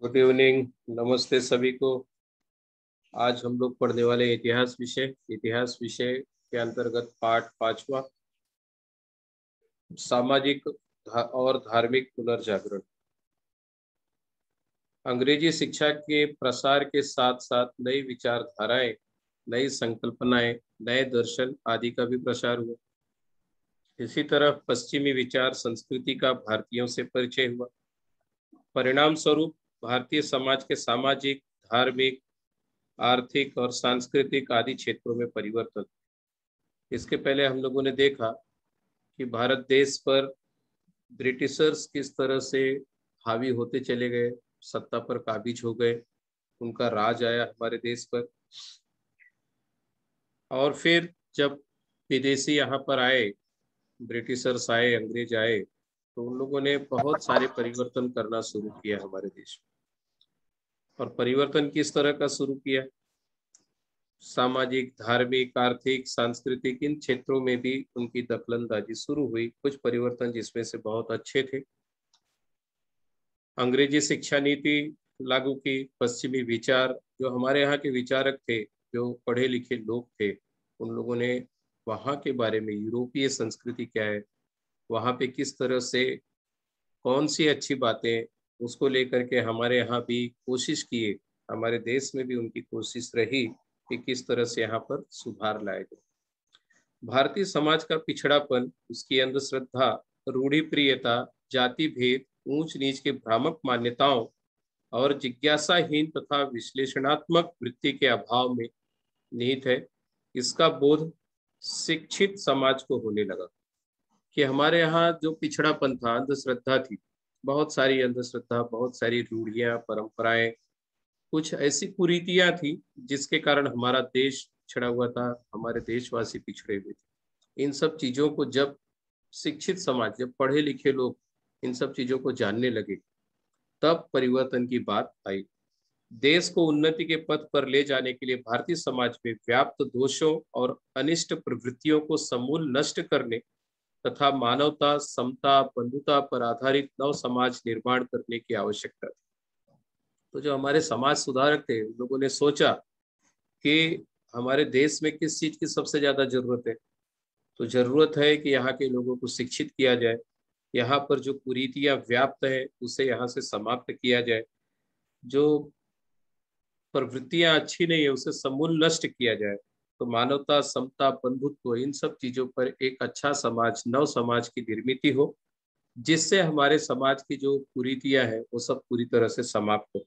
Good evening. नमस्ते सभी को। आज हम लोग पढ़ने वाले इतिहास विषय के अंतर्गत पाठ 5वां, सामाजिक और धार्मिक पुनर्जागरण। अंग्रेजी शिक्षा के प्रसार के साथ साथ नई विचारधाराएं, नई संकल्पनाएं, नए दर्शन आदि का भी प्रसार हुआ। इसी तरह पश्चिमी विचार संस्कृति का भारतीयों से परिचय हुआ। परिणाम स्वरूप भारतीय समाज के सामाजिक, धार्मिक, आर्थिक और सांस्कृतिक आदि क्षेत्रों में परिवर्तन। इसके पहले हम लोगों ने देखा कि भारत देश पर ब्रिटिशर्स किस तरह से हावी होते चले गए, सत्ता पर काबिज हो गए, उनका राज आया हमारे देश पर। और फिर जब विदेशी यहाँ पर आए, ब्रिटिशर्स आए, अंग्रेज आए, तो उन लोगों ने बहुत सारे परिवर्तन करना शुरू किया हमारे देश में। और परिवर्तन किस तरह का शुरू किया? सामाजिक, धार्मिक, आर्थिक, सांस्कृतिक इन क्षेत्रों में भी उनकी दखलंदाजी शुरू हुई। कुछ परिवर्तन जिसमें से बहुत अच्छे थे। अंग्रेजी शिक्षा नीति लागू की, पश्चिमी विचार, जो हमारे यहाँ के विचारक थे, जो पढ़े लिखे लोग थे, उन लोगों ने वहाँ के बारे में, यूरोपीय संस्कृति क्या है, वहाँ पे किस तरह से कौन सी अच्छी बातें, उसको लेकर के हमारे यहाँ भी कोशिश किए। हमारे देश में भी उनकी कोशिश रही कि किस तरह से यहाँ पर सुधार लाया जाए। भारतीय समाज का पिछड़ापन, उसकी अंधश्रद्धा, रूढ़िप्रियता, जाति भेद, ऊंच नीच के भ्रामक मान्यताओं और जिज्ञासाहीन तथा विश्लेषणात्मक वृत्ति के अभाव में निहित है। इसका बोध शिक्षित समाज को होने लगा कि हमारे यहाँ जो पिछड़ापन था, अंधश्रद्धा थी, बहुत सारी अंधश्रद्धा, बहुत सारी रूढ़ियां, परंपराएं, कुछ ऐसी कुरीतियां थी जिसके कारण हमारा देश पिछड़ा हुआ था, हमारे देशवासी पिछड़े हुए थे। इन सब चीजों को जब शिक्षित समाज, जब पढ़े लिखे लोग इन सब चीजों को जानने लगे, तब परिवर्तन की बात आई। देश को उन्नति के पथ पर ले जाने के लिए भारतीय समाज में व्याप्त दोषों और अनिष्ट प्रवृत्तियों को समूल नष्ट करने तथा मानवता, समता, बंधुता पर आधारित नव समाज निर्माण करने की आवश्यकता थी। तो जो हमारे समाज सुधारक थे, उन लोगों ने सोचा कि हमारे देश में किस चीज की सबसे ज्यादा जरूरत है। तो जरूरत है कि यहाँ के लोगों को शिक्षित किया जाए, यहाँ पर जो कुरीतियां व्याप्त है उसे यहाँ से समाप्त किया जाए, जो प्रवृत्तियां अच्छी नहीं है उसे समूल नष्ट किया जाए। तो मानवता, समता, बंधुत्व, इन सब चीजों पर एक अच्छा समाज, नव समाज की निर्मित हो, जिससे हमारे समाज की जो कुरीतियां हैं वो सब पूरी तरह से समाप्त हो।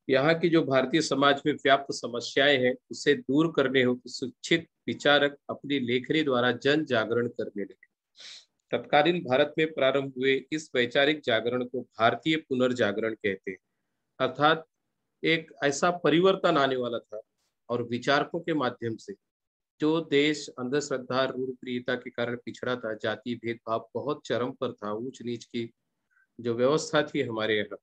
यहाँ की जो भारतीय समाज में व्याप्त समस्याएं हैं उसे दूर करने हो तो शिक्षित विचारक अपनी लेखनी द्वारा जन जागरण करने लगे। तत्कालीन भारत में प्रारंभ हुए इस वैचारिक जागरण को भारतीय पुनर्जागरण कहते हैं। अर्थात एक ऐसा परिवर्तन आने वाला था और विचारकों के माध्यम से जो देश अंधश्रद्धा, रूढ़िप्रियता के कारण पिछड़ा था, जाति भेदभाव बहुत चरम पर था, ऊंच नीच की जो व्यवस्था थी हमारे यहाँ,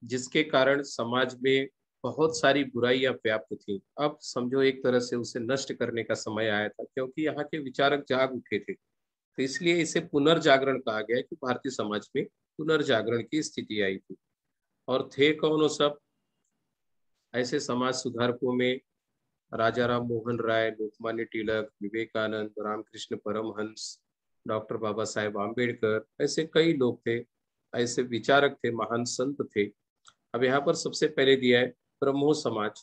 जिसके कारण समाज में बहुत सारी बुराइयां व्याप्त थी। अब समझो एक तरह से उसे नष्ट करने का समय आया था, क्योंकि यहाँ के विचारक जाग उठे थे। तो इसलिए इसे पुनर्जागरण कहा गया कि भारतीय समाज में पुनर्जागरण की स्थिति आई थी। और थे कौन वो सब? ऐसे समाज सुधारकों में राजा राम मोहन राय, लोकमान्य तिलक, विवेकानंद, रामकृष्ण परमहंस, डॉक्टर बाबा साहेब आम्बेडकर, ऐसे कई लोग थे, ऐसे विचारक थे, महान संत थे। अब यहाँ पर सबसे पहले दिया है ब्रह्मो समाज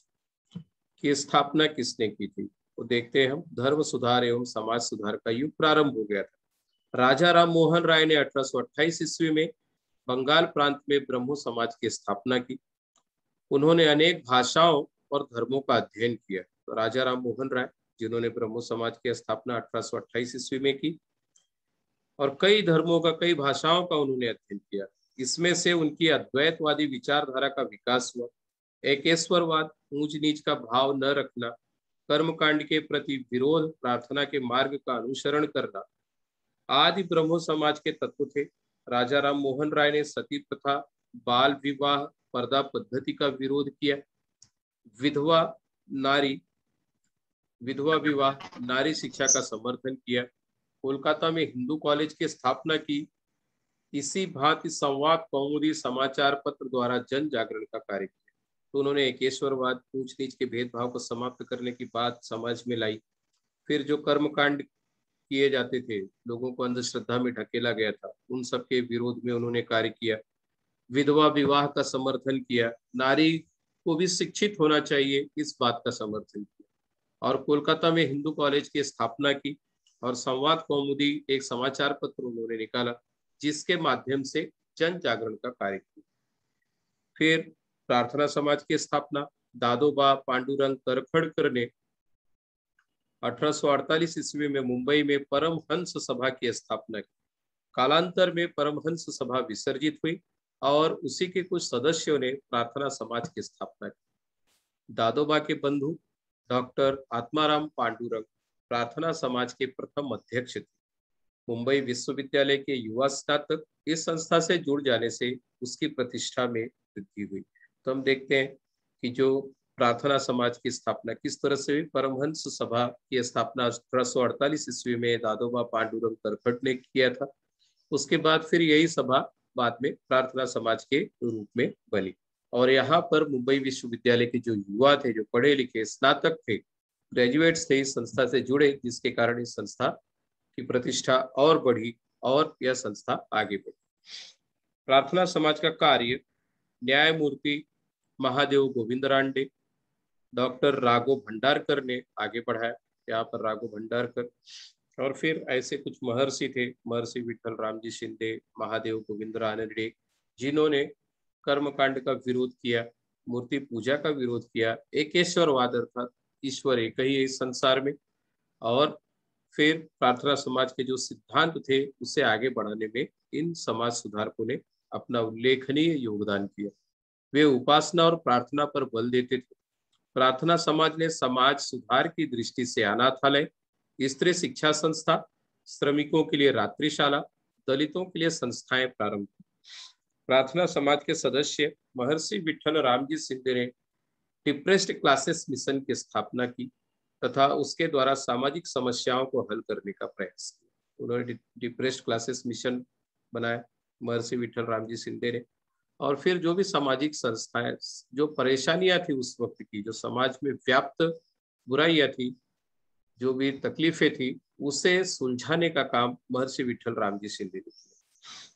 की स्थापना किसने की थी। तो देखते हैं हम, धर्म सुधार एवं समाज सुधार का युग प्रारंभ हो गया था। राजा राम मोहन राय ने 1828 ईस्वी में बंगाल प्रांत में ब्रह्मो समाज की स्थापना की। उन्होंने अनेक भाषाओं और धर्मों का अध्ययन किया। तो राजा राम मोहन राय, जिन्होंने ब्रह्मो समाज की स्थापना 1828 ईस्वी में की, और कई धर्मों का, कई भाषाओं का उन्होंने अध्ययन किया। इसमें से उनकी अद्वैतवादी विचारधारा का विकास हुआ। एकेश्वरवाद, ऊंच नीच का भाव न रखना, कर्मकांड के प्रति विरोध, प्रार्थना के मार्ग का अनुसरण करना आदि ब्रह्मो समाज के तत्व थे। राजा राम मोहन राय ने सती प्रथा, बाल विवाह, पर्दा पद्धति का विरोध किया। विधवा नारी विधवा विवाह, नारी शिक्षा का समर्थन किया। कोलकाता में हिंदू कॉलेज की स्थापना की। इसी भांति संवाद कौमुदी समाचार पत्र द्वारा जन जागरण का कार्य किया। तो उन्होंने एकेश्वरवाद, ऊंच नीच के भेदभाव को समाप्त करने की बात समाज में लाई। फिर जो कर्मकांड किए जाते थे, लोगों को अंधश्रद्धा में ढकेला गया था, उन सब के विरोध में उन्होंने कार्य किया। विधवा विवाह का समर्थन किया, नारी को भी शिक्षित होना चाहिए, इस बात का समर्थन किया। और कोलकाता में हिंदू कॉलेज की स्थापना की और संवाद कौमुदी एक समाचार पत्र उन्होंने निकाला, जिसके माध्यम से जन जागरण का कार्य किया। फिर प्रार्थना समाज की स्थापना, दादोबा पांडुरंग तरखड़कर ने 1848 ईस्वी में मुंबई में परमहंस सभा की स्थापना की। कालांतर में परमहंस सभा विसर्जित हुई और उसी के कुछ सदस्यों ने प्रार्थना समाज की स्थापना की। दादोबा के बंधु डॉक्टर आत्माराम पांडुरंग प्रार्थना समाज के प्रथम अध्यक्ष थे। मुंबई विश्वविद्यालय के युवा स्नातक इस संस्था से जुड़ जाने से उसकी प्रतिष्ठा में वृद्धि हुई। तो हम देखते हैं कि जो प्रार्थना समाज की स्थापना किस तरह से हुई। परमहंस सभा की स्थापना 1848 ईस्वी में दादोबा पांडुरंग तरखड़ ने किया था। उसके बाद फिर यही सभा बाद में प्रार्थना समाज के रूप में बनी और यहाँ पर मुंबई विश्वविद्यालय के जो युवा थे, जो पढ़े लिखे स्नातक थे, ग्रेजुएट्स थे, इस संस्था से जुड़े, जिसके कारण इस संस्था की प्रतिष्ठा और बढ़ी और यह संस्था आगे बढ़ी। प्रार्थना समाज का कार्य न्यायमूर्ति महादेव गोविंद रानडे, डॉक्टर राघव भंडारकर ने आगे बढ़ाया। यहाँ पर राघव भंडारकर और फिर ऐसे कुछ महर्षि थे, महर्षि विठल रामजी शिंदे, महादेव गोविंद रानडे, जिन्होंने कर्मकांड का विरोध किया, मूर्ति पूजा का विरोध किया, एकेश्वरवाद अर्थात ईश्वर एक ही है इस संसार में। और फिर प्रार्थना समाज के जो सिद्धांत थे उसे आगे बढ़ाने में इन समाज सुधारकों ने अपना उल्लेखनीय योगदान किया। वे उपासना और प्रार्थना पर बल देते थे। प्रार्थना समाज ने समाज सुधार की दृष्टि से अनाथालय, स्त्री शिक्षा संस्था, श्रमिकों के लिए रात्रिशाला, दलितों के लिए संस्थाएं प्रारंभ की। प्रार्थना समाज के सदस्य महर्षि विठल रामजी शिंदे ने डिप्रेस्ड क्लासेस मिशन की स्थापना की तथा उसके द्वारा सामाजिक समस्याओं को हल करने का प्रयास किया। उन्होंने डिप्रेस्ड क्लासेस मिशन बनाया महर्षि विठल रामजी शिंदे ने। और फिर जो भी सामाजिक संस्थाएं, जो परेशानियां थी उस वक्त की, जो समाज में व्याप्त बुराइयां थी, जो भी तकलीफें थी, उसे सुलझाने का काम महर्षि विठल रामजी शिंदे ने किया।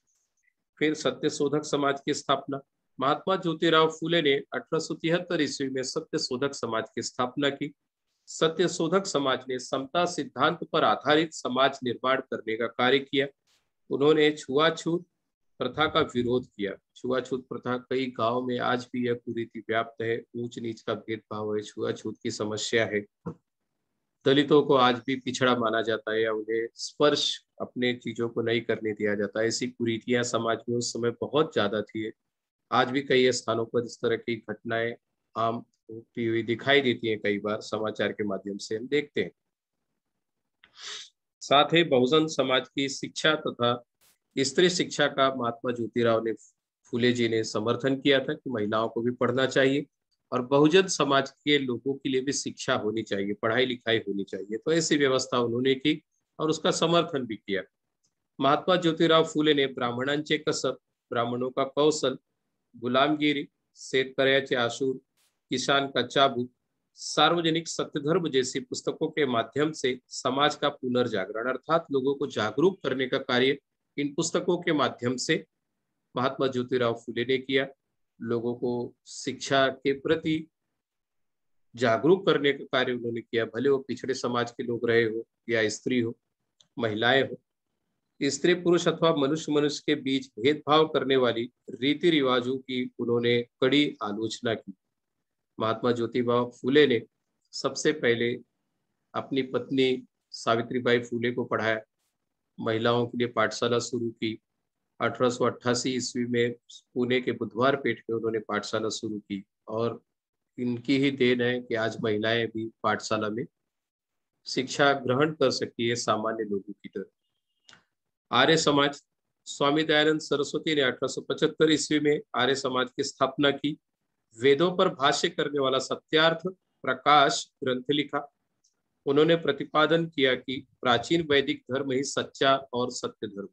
फिर सत्य शोधक समाज की स्थापना, महात्मा ज्योतिराव फूले ने 1873 ईस्वी में सत्य शोधक समाज की स्थापना की। सत्य शोधक समाज ने समता सिद्धांत पर आधारित समाज निर्माण करने का कार्य किया। उन्होंने छुआछूत प्रथा का विरोध किया। छुआछूत प्रथा कई गांव में आज भी यह कुरीति व्याप्त है, ऊंच नीच का भेदभाव है, छुआछूत की समस्या है। दलितों को आज भी पिछड़ा माना जाता है या उन्हें स्पर्श अपने चीजों को नहीं करने दिया जाता है। ऐसी कुरीतियां समाज में उस समय बहुत ज्यादा थी। आज भी कई स्थानों पर इस तरह की घटनाएं आम होती हुई दिखाई देती हैं, कई बार समाचार के माध्यम से हम देखते हैं। साथ ही बहुजन समाज की शिक्षा तथा स्त्री शिक्षा का महात्मा ज्योतिराव ने फूले जी ने समर्थन किया था कि महिलाओं को भी पढ़ना चाहिए और बहुजन समाज के लोगों के लिए भी शिक्षा होनी चाहिए, पढ़ाई लिखाई होनी चाहिए। तो ऐसी व्यवस्था उन्होंने की और उसका समर्थन भी किया। महात्मा ज्योतिराव फुले ने ब्राह्मणांचे कसब, ब्राह्मणों का कौशल, गुलामगिरी, शेतकऱ्याचे आसूर, किसान का चाबूक, सार्वजनिक सत्यधर्म जैसी पुस्तकों के माध्यम से समाज का पुनर्जागरण अर्थात लोगों को जागरूक करने का कार्य इन पुस्तकों के माध्यम से महात्मा ज्योतिराव फुले ने किया। लोगों को शिक्षा के प्रति जागरूक करने का कार्य उन्होंने किया, भले वो पिछड़े समाज के लोग रहे हो या स्त्री हो, महिलाएं हो। स्त्री पुरुष अथवा मनुष्य मनुष्य के बीच भेदभाव करने वाली रीति रिवाजों की उन्होंने कड़ी आलोचना की। महात्मा ज्योतिबा फूले ने सबसे पहले अपनी पत्नी सावित्रीबाई फूले को पढ़ाया, महिलाओं के लिए पाठशाला शुरू की। 1888 ईस्वी में पुणे के बुधवार पेट में उन्होंने पाठशाला शुरू की और इनकी ही देन है कि आज महिलाएं भी पाठशाला में शिक्षा ग्रहण कर सकती है सामान्य लोगों की तरह। आर्य समाज, स्वामी दयानंद सरस्वती ने 1875 ईस्वी में आर्य समाज की स्थापना की। वेदों पर भाष्य करने वाला सत्यार्थ प्रकाश ग्रंथ लिखा। उन्होंने प्रतिपादन किया कि प्राचीन वैदिक धर्म ही सच्चा और सत्य धर्म।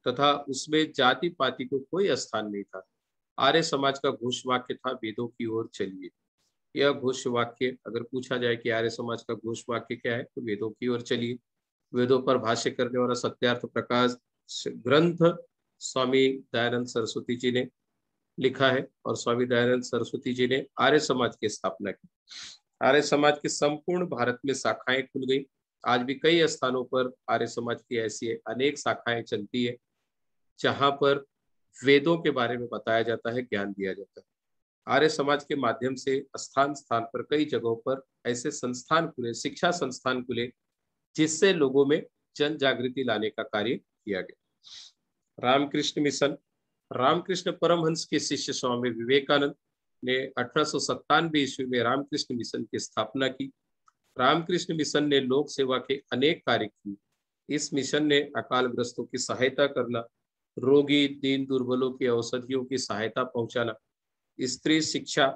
तथा उसमें जाति पाति को कोई स्थान नहीं था। आर्य समाज का घोष वाक्य था, वेदों की ओर चलिए। यह घोष वाक्य अगर पूछा जाए कि आर्य समाज का घोष वाक्य क्या है, तो वेदों की ओर चलिए। वेदों पर भाष्य करने वाला सत्यार्थ प्रकाश ग्रंथ स्वामी दयानंद सरस्वती जी ने लिखा है, और स्वामी दयानंद सरस्वती जी ने आर्य समाज की स्थापना की। आर्य समाज की संपूर्ण भारत में शाखाएं खुल गई। आज भी कई स्थानों पर आर्य समाज की ऐसी अनेक शाखाएं चलती है, जहां पर वेदों के बारे में बताया जाता है, ज्ञान दिया जाता है। आर्य समाज के माध्यम से स्थान स्थान पर कई जगहों पर ऐसे संस्थान खुले, शिक्षा संस्थान खुले, जिससे लोगों में जन जागृति लाने का कार्य किया गया। रामकृष्ण मिशन। रामकृष्ण परमहंस के शिष्य स्वामी विवेकानंद ने 1897 ईस्वी में रामकृष्ण मिशन की स्थापना की। रामकृष्ण मिशन ने लोक सेवा के अनेक कार्य किए। इस मिशन ने अकालग्रस्तों की सहायता करना, रोगी दीन दुर्बलों की औषधियों की सहायता पहुंचाना, स्त्री शिक्षा,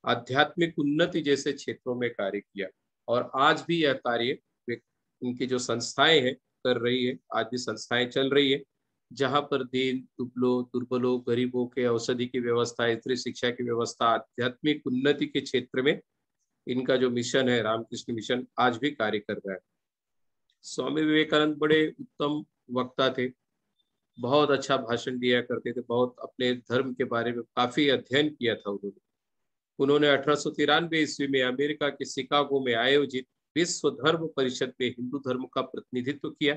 आध्यात्मिक उन्नति जैसे क्षेत्रों में कार्य किया। और आज भी यह कार्य उनकी जो संस्थाएं हैं कर रही है। आज भी संस्थाएं चल रही है, जहां पर दीन दुर्बलों गरीबों के औषधि की व्यवस्था, स्त्री शिक्षा की व्यवस्था, आध्यात्मिक उन्नति के क्षेत्र में इनका जो मिशन है, रामकृष्ण मिशन, आज भी कार्य कर रहा है। स्वामी विवेकानंद बड़े उत्तम वक्ता थे, बहुत अच्छा भाषण दिया करते थे, बहुत अपने धर्म के बारे में काफी अध्ययन किया था उन्होंने। उन्होंने 1893 ईस्वी में अमेरिका के शिकागो में आयोजित विश्व धर्म परिषद में हिंदू धर्म का प्रतिनिधित्व किया।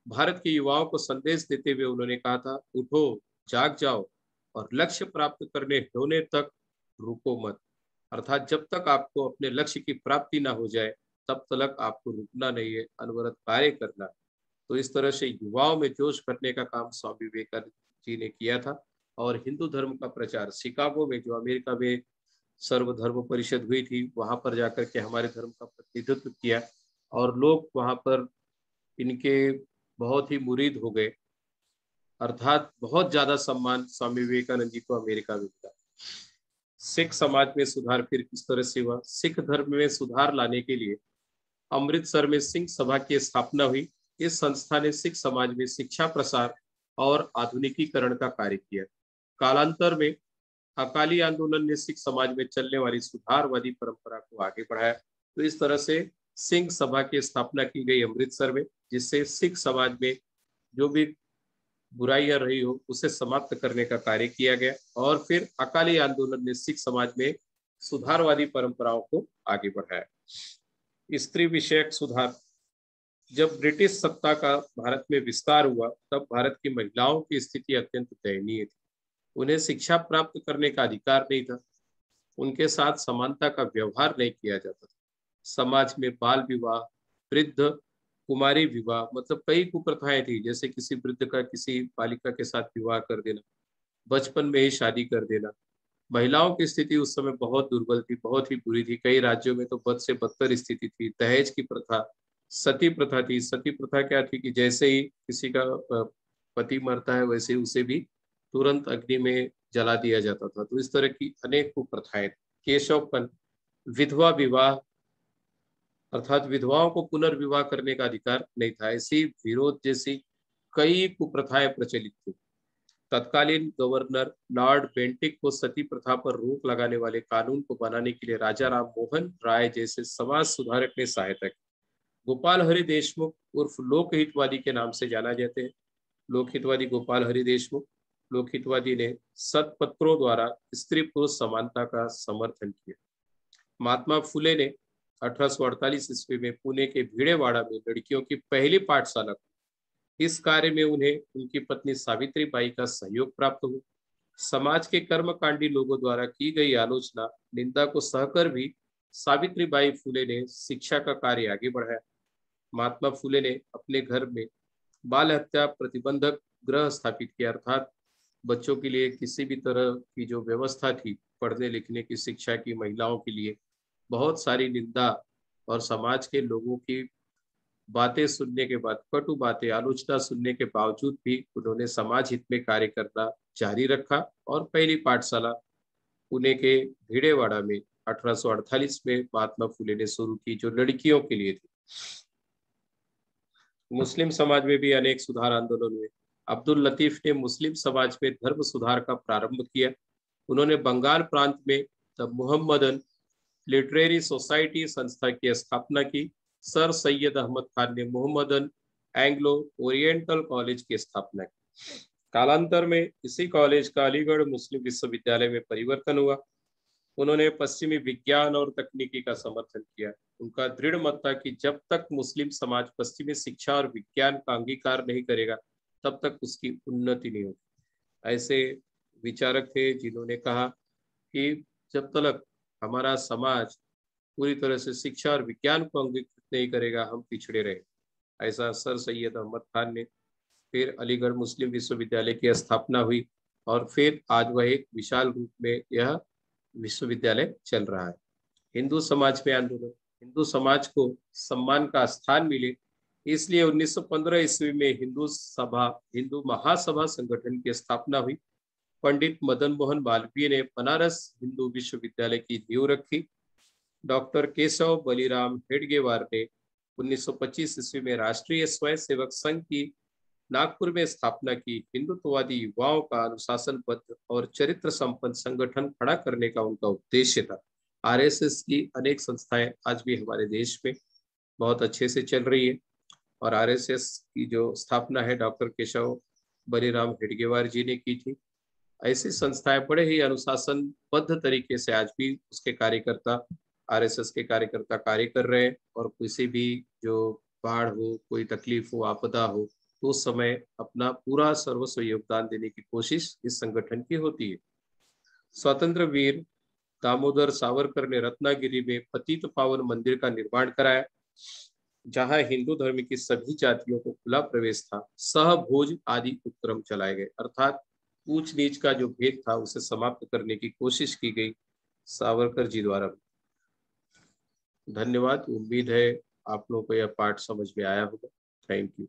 भारत के युवाओं को संदेश देते हुए उन्होंने कहा था, उठो, जाग जाओ और लक्ष्य प्राप्त करने होने तक रुको मत। अर्थात जब तक आपको अपने लक्ष्य की प्राप्ति ना हो जाए, तब तक आपको रुकना नहीं है, अनवरत कार्य करना है। तो इस तरह से युवाओं में जोश भरने का काम स्वामी विवेकानंद जी ने किया था। और हिंदू धर्म का प्रचार शिकागो में, जो अमेरिका में सर्वधर्म परिषद हुई थी, वहां पर जाकर के हमारे धर्म का प्रतिनिधित्व किया, और लोग वहां पर इनके बहुत ही मुरीद हो गए। अर्थात बहुत ज्यादा सम्मान स्वामी विवेकानंद जी को अमेरिका में मिला। सिख समाज में सुधार फिर किस तरह से हुआ? सिख धर्म में सुधार लाने के लिए अमृतसर में सिंह सभा की स्थापना हुई। इस संस्था ने सिख समाज में शिक्षा प्रसार और आधुनिकीकरण का कार्य किया। कालांतर में अकाली आंदोलन ने सिख समाज में चलने वाली सुधारवादी परंपरा को आगे बढ़ाया। तो इस तरह से सिंह सभा की स्थापना की गई अमृतसर में, जिससे सिख समाज में जो भी बुराइयां रही हो उसे समाप्त करने का कार्य किया गया। और फिर अकाली आंदोलन ने सिख समाज में सुधारवादी परंपराओं को आगे बढ़ाया। स्त्री विषयक सुधार। जब ब्रिटिश सत्ता का भारत में विस्तार हुआ, तब भारत की महिलाओं की स्थिति अत्यंत दयनीय थी। उन्हें शिक्षा प्राप्त करने का अधिकार नहीं था, उनके साथ समानता का व्यवहार नहीं किया जाता था। समाज में बाल विवाह, वृद्ध कुमारी विवाह, मतलब कई कुप्रथाएं थी, जैसे किसी वृद्ध का किसी बालिका के साथ विवाह कर देना, बचपन में ही शादी कर देना। महिलाओं की स्थिति उस समय बहुत दुर्बल थी, बहुत ही बुरी थी। कई राज्यों में तो बद से बदतर स्थिति थी। दहेज की प्रथा, सती प्रथा थी। सती प्रथा क्या थी कि जैसे ही किसी का पति मरता है, वैसे ही उसे भी तुरंत अग्नि में जला दिया जाता था। तो इस तरह की अनेक कुप्रथाएं। केशवपन, विधवा विवाह, अर्थात विधवाओं को पुनर्विवाह करने का अधिकार नहीं था। ऐसी विरोध जैसी कई कुप्रथाएं प्रचलित थी। तत्कालीन गवर्नर लॉर्ड बेंटिक को सती प्रथा पर रोक लगाने वाले कानून को बनाने के लिए राजा राम मोहन राय जैसे समाज सुधारक ने सहायता की। गोपाल हरि देशमुख उर्फ लोकहितवादी के नाम से जाना जाते हैं। लोकहितवादी गोपाल हरि देशमुख। लोकहितवादी ने सतपत्रों द्वारा स्त्री पुरुष समानता का समर्थन किया। महात्मा फुले ने 1848 ईस्वी में पुणे के भिड़ेवाड़ा में लड़कियों की पहली पाठशाला। इस कार्य में उन्हें उनकी पत्नी सावित्री बाई का सहयोग प्राप्त हुआ। समाज के कर्मकांडी लोगों द्वारा की गई आलोचना, निंदा को सहकर भी सावित्री बाई फुले ने शिक्षा का कार्य आगे बढ़ाया। महात्मा फुले ने अपने घर में बाल हत्या प्रतिबंधक गृह स्थापित किया, अर्थात बच्चों के लिए किसी भी तरह की जो व्यवस्था थी, पढ़ने लिखने की, शिक्षा की, महिलाओं के लिए, बहुत सारी निंदा और समाज के लोगों की बातें सुनने के बाद, कटु बातें, आलोचना सुनने के बावजूद भी उन्होंने समाज हित में कार्य करना जारी रखा। और पहली पाठशाला पुणे के भिड़ेवाड़ा में 1848 में महात्मा फुले ने शुरू की, जो लड़कियों के लिए थी। मुस्लिम समाज में भी अनेक सुधार आंदोलन हुए। अब्दुल लतीफ ने मुस्लिम समाज में धर्म सुधार का प्रारंभ किया। उन्होंने बंगाल प्रांत में द मुहम्मदन लिटरेरी सोसाइटी संस्था की स्थापना की। सर सैयद अहमद खान ने मुहम्मदन एंग्लो ओरिएंटल कॉलेज की स्थापना की। कालांतर में इसी कॉलेज का अलीगढ़ मुस्लिम विश्वविद्यालय में परिवर्तन हुआ। उन्होंने पश्चिमी विज्ञान और तकनीकी का समर्थन किया। उनका दृढ़ मत था कि जब तक मुस्लिम समाज पश्चिमी शिक्षा और विज्ञान का अंगीकार नहीं करेगा तब तक उसकी उन्नति नहीं होगी। ऐसे विचारक थे जिन्होंने कहा कि जब तक हमारा समाज पूरी तरह से शिक्षा और विज्ञान को अंगीकृत नहीं करेगा हम पिछड़े रहे। ऐसा सर सैयद अहमद खान ने। फिर अलीगढ़ मुस्लिम विश्वविद्यालय की स्थापना हुई और फिर आज वह एक विशाल रूप में यह विश्वविद्यालय चल रहा है। हिंदू समाज में आंदोलन, हिंदू समाज को सम्मान का स्थान मिले इसलिए 1915 ईस्वी में हिंदू महासभा संगठन की स्थापना हुई। पंडित मदन मोहन मालवीय ने बनारस हिंदू विश्वविद्यालय की नींव रखी। डॉक्टर केशव बलिराम हेडगेवार ने 1925 ईस्वी में राष्ट्रीय स्वयं सेवक संघ की नागपुर में स्थापना की। हिंदुत्ववादी युवाओं का अनुशासनबद्ध और चरित्र संपन्न संगठन खड़ा करने का उनका उद्देश्य था। आरएसएस की अनेक संस्थाएं आज भी हमारे देश में बहुत अच्छे से चल रही है और आरएसएस की जो स्थापना है डॉक्टर केशव बलिराम हेडगेवार जी ने की थी। ऐसी संस्थाएं बड़े ही अनुशासनबद्ध तरीके से आज भी उसके कार्यकर्ता, आरएसएस के कार्यकर्ता कार्य कर रहे हैं और किसी भी जो बाढ़ हो, कोई तकलीफ हो, आपदा हो तो उस समय अपना पूरा सर्वस्व योगदान देने की कोशिश इस संगठन की होती है। स्वतंत्र वीर दामोदर सावरकर ने रत्नागिरी में पतित पावन मंदिर का निर्माण कराया जहां हिंदू धर्म की सभी जातियों को खुला प्रवेश था। सहभोज आदि उपक्रम चलाए गए अर्थात ऊंच नीच का जो भेद था उसे समाप्त करने की कोशिश की गई सावरकर जी द्वारा। धन्यवाद। उम्मीद है आप लोगों को यह पाठ समझ में आया होगा। Thank you.